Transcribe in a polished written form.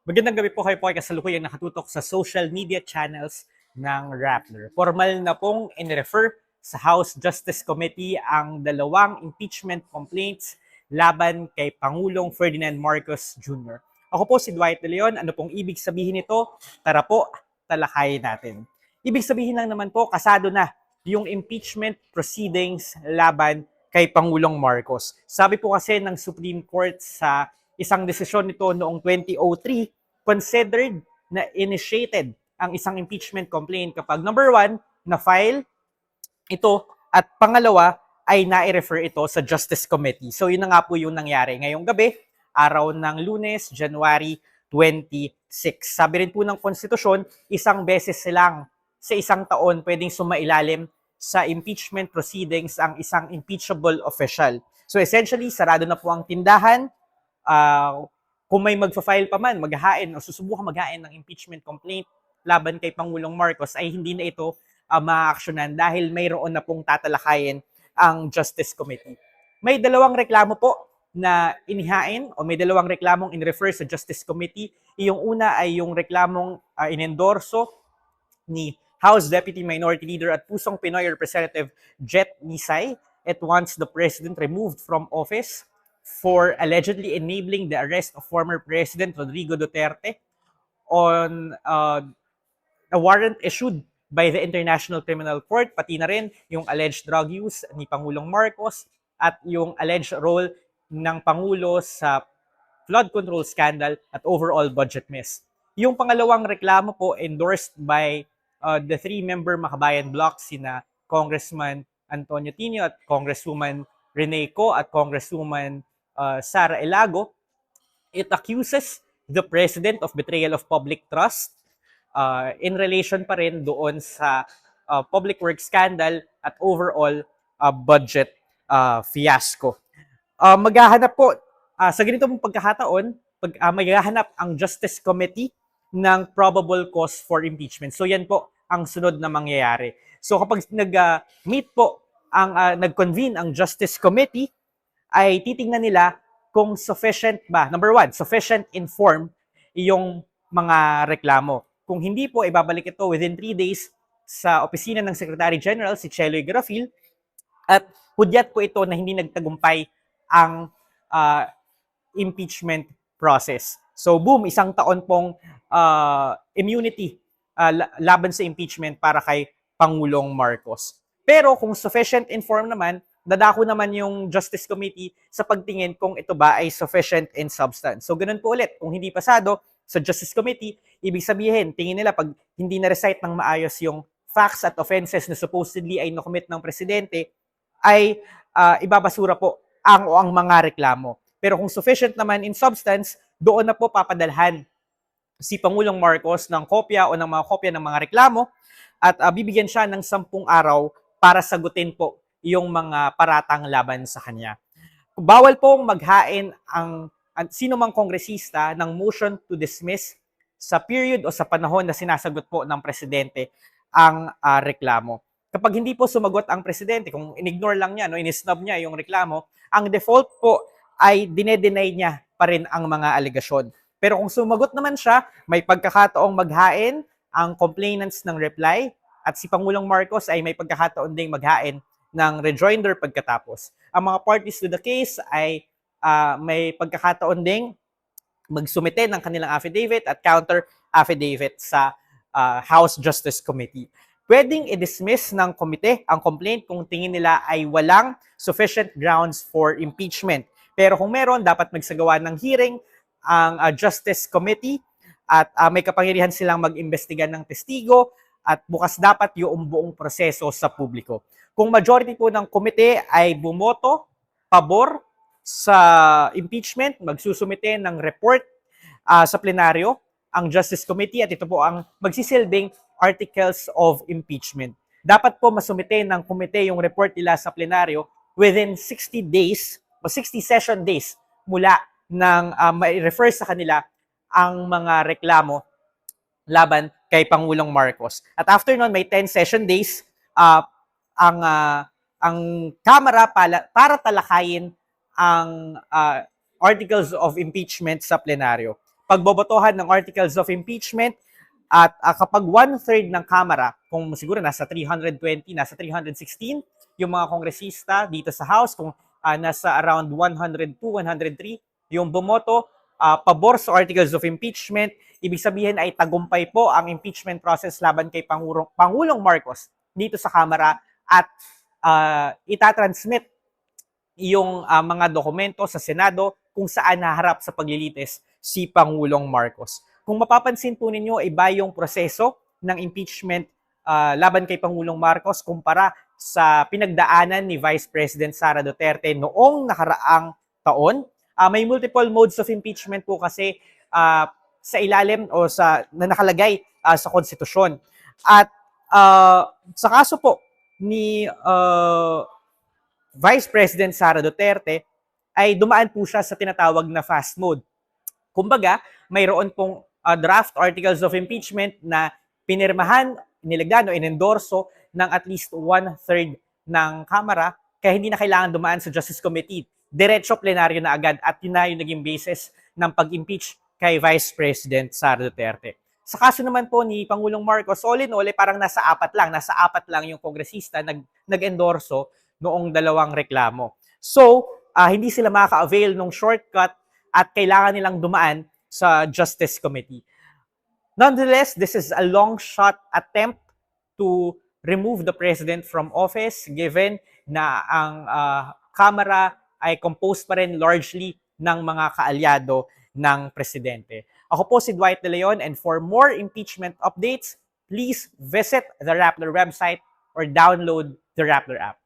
Magandang gabi po kayo po ay kasalukuyang nakatutok sa social media channels ng Rappler. Formal na pong in-refer sa House Justice Committee ang dalawang impeachment complaints laban kay Pangulong Ferdinand Marcos Jr. Ako po si Dwight De Leon. Ano pong ibig sabihin nito? Tara po, talakayin natin. Ibig sabihin lang naman po, kasado na yung impeachment proceedings laban kay Pangulong Marcos. Sabi po kasi ng Supreme Court sa isang desisyon nito noong 2003, considered na initiated ang isang impeachment complaint kapag number one, na-file ito at pangalawa ay na-refer ito sa Justice Committee. So yun na nga po yung nangyari ngayong gabi, araw ng Lunes, January 26. Sabi rin po ng konstitusyon, isang beses lang sa isang taon pwedeng sumailalim sa impeachment proceedings ang isang impeachable official. So essentially, sarado na po ang tindahan. Kung may magfa-file pa man, maghahain o susubukan maghain ng impeachment complaint laban kay Pangulong Marcos ay hindi na ito maaaksyonan dahil mayroon na pong tatalakayin ang Justice Committee. May dalawang reklamo po na inihain o may dalawang reklamong in-refer sa Justice Committee. Yung una ay yung reklamong inendorso ni House Deputy Minority Leader at Pusong Pinoy Representative Jet Nisay. It wants the President removed from office for allegedly enabling the arrest of former President Rodrigo Duterte on a warrant issued by the International Criminal Court, pati na rin yung alleged drug use ni Pangulong Marcos at yung alleged role ng Pangulo sa flood control scandal at overall budget miss. Yung pangalawang reklamo po endorsed by the three-member Makabayan Bloc, sina Congressman Antonio Tino at Congresswoman Rene Co at Congresswoman Sara Elago. It accuses the President of betrayal of public trust in relation pa rin doon sa public works scandal at overall budget fiasco. Maghahanap po, sa ganito pong pagkakataon, maghahanap ang Justice Committee ng probable cause for impeachment. So yan po ang sunod na mangyayari. So kapag nag-meet po, nag-convene ang Justice Committee, ay titingnan nila kung sufficient ba, number one, sufficient informed yung mga reklamo. Kung hindi po, ibabalik ito within 3 days sa opisina ng Secretary General, si Cheloy Garafil, at hudyat po ito na hindi nagtagumpay ang impeachment process. So boom, isang taon pong immunity laban sa impeachment para kay Pangulong Marcos. Pero kung sufficient informed naman, dadako naman yung Justice Committee sa pagtingin kung ito ba ay sufficient in substance. So ganun po ulit, kung hindi pasado sa Justice Committee, ibig sabihin, tingin nila pag hindi na-recite ng maayos yung facts at offenses na supposedly ay nakomit ng presidente, ay ibabasura po ang mga reklamo. Pero kung sufficient naman in substance, doon na po papadalhan si Pangulong Marcos ng kopya o ng mga kopya ng mga reklamo at bibigyan siya ng 10 araw para sagutin po yung mga paratang laban sa kanya. Bawal pong maghain ang sino mang kongresista ng motion to dismiss sa period o sa panahon na sinasagot po ng presidente ang reklamo. Kapag hindi po sumagot ang presidente, kung in-ignore lang niya, no, in-snub niya yung reklamo, ang default po ay dine-deny niya pa rin ang mga alegasyon. Pero kung sumagot naman siya, may pagkakataong maghain ang complainants ng reply at si Pangulong Marcos ay may pagkakataon ding maghain ng rejoinder pagkatapos. Ang mga parties to the case ay may pagkakataon ding magsumite ng kanilang affidavit at counter affidavit sa House Justice Committee. Pwedeng i-dismiss ng komite ang complaint kung tingin nila ay walang sufficient grounds for impeachment. Pero kung meron, dapat magsagawa ng hearing ang Justice Committee at may kapangyarihan silang mag-imbestiga ng testigo at bukas dapat yung buong proseso sa publiko. Kung majority po ng komite ay bumoto pabor sa impeachment, magsusumite ng report sa plenaryo ang Justice Committee at ito po ang magsisilbing articles of impeachment. Dapat po masumite ng komite yung report nila sa plenaryo within 60 days o 60 session days mula nang ma-refer sa kanila ang mga reklamo laban kay Pangulong Marcos. At after nun, may 10 session days ang Kamara para talakayin ang articles of impeachment sa plenaryo. pagbobotohan ng articles of impeachment at kapag one-third ng Kamara, kung siguro nasa 320, nasa 316, yung mga kongresista dito sa House, kung nasa around 102, 103, yung bumoto pabor sa articles of impeachment, ibig sabihin ay tagumpay po ang impeachment process laban kay Pangulong Marcos dito sa Kamara at itatransmit yung mga dokumento sa Senado kung saan naharap sa paglilitis si Pangulong Marcos. Kung mapapansin po ninyo, iba yung proseso ng impeachment laban kay Pangulong Marcos kumpara sa pinagdaanan ni Vice President Sara Duterte noong nakaraang taon. May multiple modes of impeachment po kasi sa ilalim o na nakalagay sa konstitusyon. At sa kaso po ni Vice President Sara Duterte ay dumaan po siya sa tinatawag na fast mode. Kumbaga, mayroon pong draft articles of impeachment na pinirmahan, nilagdan o inendorso ng at least one-third ng Kamara kaya hindi na kailangan dumaan sa Justice Committee. Diretso plenaryo na agad at yun na yung naging basis ng pag-impeach kay Vice President Sara Duterte. Sa kaso naman po ni Pangulong Marcos, all in all, parang nasa apat lang yung kongresista nag-endorso noong dalawang reklamo. So, hindi sila makaka-avail ng shortcut at kailangan nilang dumaan sa Justice Committee. Nonetheless, this is a long shot attempt to remove the president from office given na ang Kamara ay composed pa rin largely ng mga kaalyado ng presidente. Ako po si Dwight De Leon and for more impeachment updates, please visit the Rappler website or download the Rappler app.